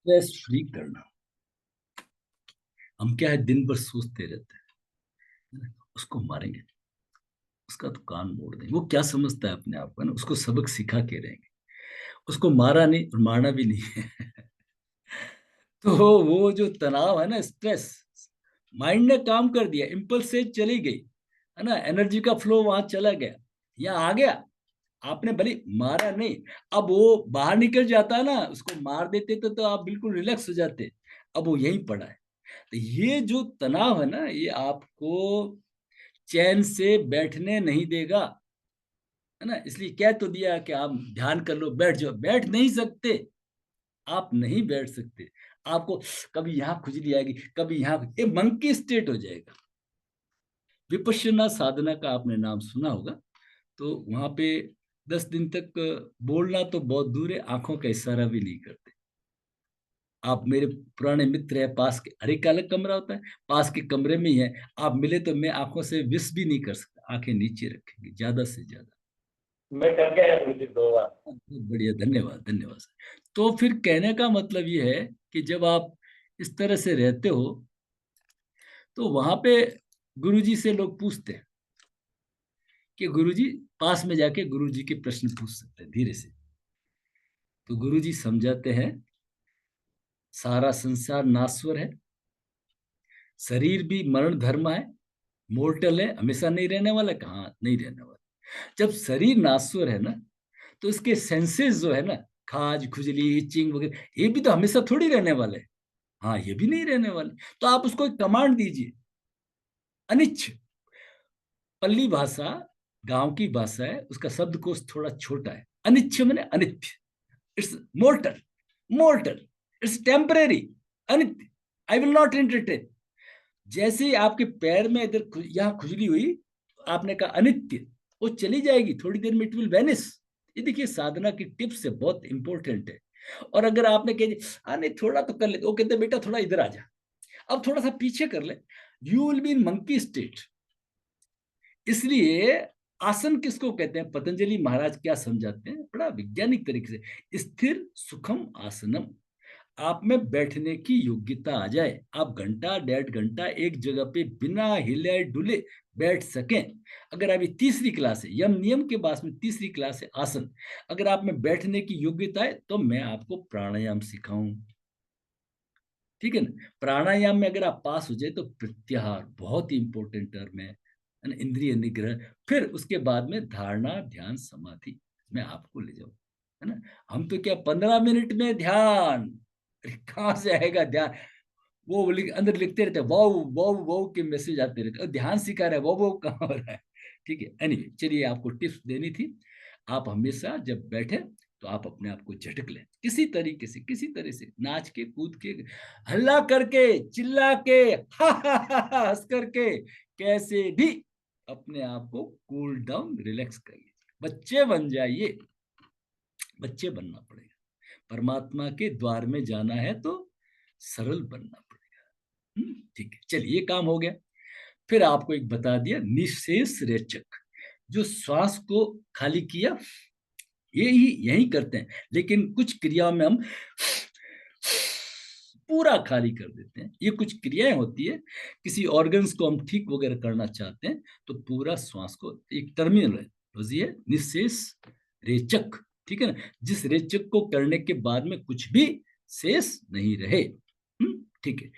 Stress free करना। हम क्या है, दिन भर सोचते रहते हैं, उसको मारेंगे, उसका तो कान मोड़ देंगे। वो क्या समझता है अपने आप को, है ना, उसको सबक सिखा के रहेंगे। उसको मारा नहीं और मारना भी नहीं है। तो वो जो तनाव है ना, स्ट्रेस, माइंड ने काम कर दिया, इम्पल्स से चली गई, है ना, एनर्जी का फ्लो वहां चला गया, यहाँ आ गया। आपने भले मारा नहीं, अब वो बाहर निकल जाता है ना, उसको मार देते तो आप बिल्कुल रिलैक्स हो जाते। अब वो यहीं पड़ा है। तो ये जो तनाव है ना, ये आपको चैन से बैठने नहीं देगा, है ना। इसलिए कह तो दिया कि आप ध्यान कर लो, बैठ जाओ, बैठ नहीं सकते, आप नहीं बैठ सकते। आपको कभी यहाँ खुजली आएगी, कभी यहाँ, ये मंकी स्टेट हो जाएगा। विपश्यना साधना का आपने नाम सुना होगा। तो वहां पे 10 दिन तक बोलना तो बहुत दूर है, आंखों का इशारा भी नहीं करते। आप मेरे पुराने मित्र है, पास के, हर एक का अलग कमरा होता है, पास के कमरे में ही है, आप मिले तो मैं आंखों से विश भी नहीं कर सकता, आंखें नीचे रखेंगे ज्यादा से ज्यादा। मैं कर गया मुझे 2 बार। बहुत बढ़िया, धन्यवाद धन्यवाद सर। तो फिर कहने का मतलब ये है कि जब आप इस तरह से रहते हो, तो वहां पे गुरुजी से लोग पूछते हैं कि गुरुजी, पास में जाके गुरुजी के प्रश्न पूछ सकते हैं धीरे से। तो गुरुजी समझाते हैं, सारा संसार नाश्वर है, शरीर भी मरण धर्म है, मोर्टल है, हमेशा नहीं रहने वाला, कहाँ नहीं रहने वाला। जब शरीर नाश्वर है ना, तो इसके सेंसेस जो है ना, खाज खुजली इचिंग वगैरह, ये भी तो हमेशा थोड़ी रहने वाले हैं। हाँ, ये भी नहीं रहने वाले। तो आप उसको एक कमांड दीजिए, अनिच्छ। पल्ली भाषा, गांव की भाषा है, उसका शब्दकोश थोड़ा छोटा है। अनिच्छ मैंने अनित्य, it's mortar, mortar, it's temporary, अनित्य, आई विल नॉट एंटरटेन। जैसे ही आपके पैर में इधर यहाँ खुजली हुई, आपने कहा अनित्य, वो चली जाएगी, थोड़ी देर में इट विल वेनिश। ये देखिए साधना की टिप्स है, बहुत इंपॉर्टेंट है। और अगर आपने कहा नहीं थोड़ा तो कर ले, वो कहते बेटा थोड़ा इधर आ जा, अब थोड़ा सा पीछे कर ले, you will be in monkey state. इसलिए आसन किसको कहते हैं, पतंजलि महाराज क्या समझाते हैं बड़ा वैज्ञानिक तरीके से, स्थिर सुखम आसनम। आप में बैठने की योग्यता आ जाए, आप घंटा 1.5 घंटा एक जगह पे बिना हिले डुले बैठ सकें। अगर अभी तीसरी क्लास है, यम नियम के बाद में तीसरी क्लास है आसन, अगर आप में बैठने की योग्यता है तो मैं आपको प्राणायाम सिखाऊं, ठीक है ना। प्राणायाम में अगर आप पास हो जाए तो प्रत्याहार बहुत ही इंपॉर्टेंट टर्म है ना, इंद्रिय निग्रह, फिर उसके बाद में धारणा ध्यान समाधि में आपको ले जाओ, है ना। हम तो क्या 15 मिनट में ध्यान, कहाँ से आएगा ध्यान। वो अंदर लिखते रहते हैं वाओ वाओ वाओ के मैसेज आते रहते हैं, ध्यान सिखा रहे हैं, वाओ वाओ कहाँ हो रहा है। ठीक है, एनीवे चलिए, आपको टिप्स देनी थी। आप हमेशा जब बैठे तो आप अपने आप को झटक लें, किसी तरीके से, किसी तरह से, नाच के कूद के, हल्ला करके, चिल्ला के, हंस करके, कैसे भी अपने आप को कूल डाउन रिलैक्स करिए, बच्चे बन जाइए। बच्चे बनना पड़ेगा, परमात्मा के द्वार में जाना है तो सरल बनना पड़ेगा। ठीक है, चलिए ये काम हो गया। फिर आपको एक बता दिया, निशेष रेचक, जो श्वास को खाली किया, यही करते हैं, लेकिन कुछ क्रियाओं में हम पूरा खाली कर देते हैं। ये कुछ क्रियाएं होती है, किसी ऑर्गन्स को हम ठीक वगैरह करना चाहते हैं तो पूरा श्वास को, एक टर्मिनल है निशेष रेचक, ठीक है ना, जिस रेचक को करने के बाद में कुछ भी शेष नहीं रहे। ठीक है।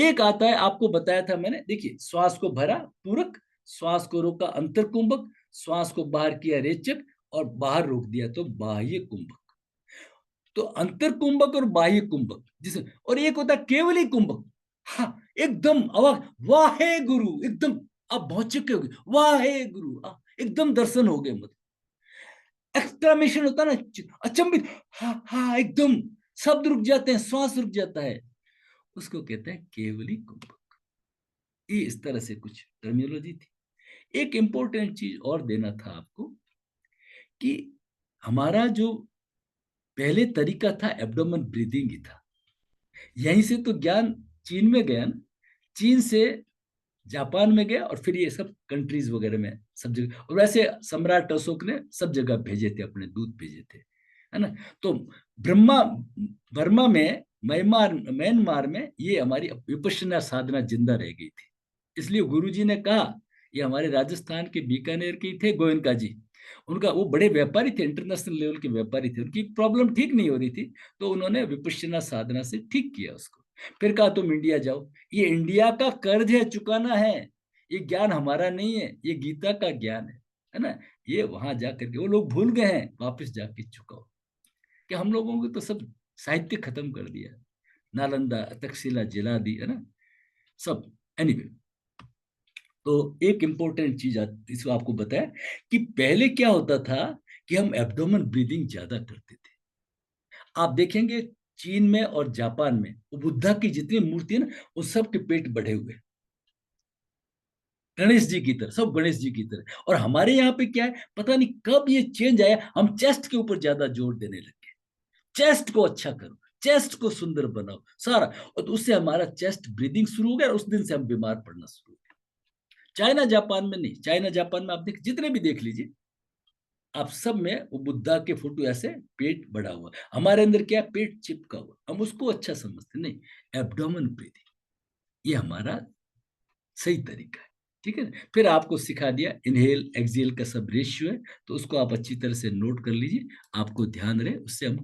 एक आता है, आपको बताया था मैंने, देखिए श्वास को भरा पूरक, श्वास को रोका अंतर कुंभक, श्वास को बाहर किया रेचक, और बाहर रोक दिया तो बाह्य कुंभक। तो अंतर कुंभक और बाह्य कुंभक, जिसे, और एक होता है केवली कुंभक। हाँ, एकदम अवाक, वाहे गुरु, एकदम आप बहुत चुके हो गए, वाहे गुरु, एकदम दर्शन हो गए, मतलब एक्सक्लेमेशन होता है ना, अचंभित, हाँ हाँ, एकदम शब्द रुक जाते हैं, श्वास रुक जाता है, उसको कहते हैं केवली कुंभक। ये इस तरह से कुछ टर्मिनोलॉजी थी। एक इंपॉर्टेंट चीज और देना था आपको, कि हमारा जो पहले तरीका था एब्डोमेन ब्रीदिंग ही था, यहीं से तो ज्ञान चीन में गया ना, चीन से जापान में गया, और फिर ये सब कंट्रीज वगैरह में सब जगह, और वैसे सम्राट अशोक ने सब जगह भेजे थे, अपने दूत भेजे थे, है ना। तो ब्रह्मा, बर्मा में म्यांमार में ये हमारी विपश्यना साधना जिंदा रह गई थी। इसलिए गुरुजी ने कहा, ये हमारे राजस्थान के बीकानेर के थे गोयनका जी, उनका वो बड़े व्यापारी थे, इंटरनेशनल लेवल के व्यापारी थे, उनकी प्रॉब्लम ठीक नहीं हो रही थी, तो उन्होंने विपश्यना साधना से ठीक किया उसको। फिर कहा तुम इंडिया जाओ, ये इंडिया का कर्ज है, चुकाना है, ये ज्ञान हमारा नहीं है, ये गीता का ज्ञान है ना। ये वहां जाकर के वो लोग भूल गए हैं, वापस जाके चुकाओ। कि हम लोगों को तो सब साहित्य खत्म कर दिया, नालंदा तक्षशिला जला दी है ना सब। एनीवे, तो एक इंपॉर्टेंट चीज इसको आपको बताया कि पहले क्या होता था कि हम एब्डोमेन ब्रीदिंग ज्यादा करते थे। आप देखेंगे चीन में और जापान में वो बुद्धा की जितनी मूर्ति है ना, वो सब के पेट बढ़े हुए, गणेश जी की तरह, सब गणेश जी की तरह। और हमारे यहाँ पे क्या है, पता नहीं कब ये चेंज आया, हम चेस्ट के ऊपर ज्यादा जोर देने लगे। चेस्ट को अच्छा करो, चेस्ट को सुंदर बनाओ सारा, और तो उससे हमारा चेस्ट ब्रीदिंग शुरू हो गया, और उस दिन से हम बीमार पड़ना शुरू हो गए। चाइना जापान में नहीं, चाइना जापान में आप देख, जितने भी देख लीजिए आप, सब में वो बुद्धा के फोटो ऐसे पेट बढ़ा हुआ। हमारे अंदर क्या है, पेट चिपका हुआ, हम उसको अच्छा समझते नहीं। एब्डोमेन ब्रीदिंग ये हमारा सही तरीका है, ठीक है ना। फिर आपको सिखा दिया इनहेल एक्सहेल का सब रेशियो है, तो उसको आप अच्छी तरह से नोट कर लीजिए, आपको ध्यान रहे, उससे हम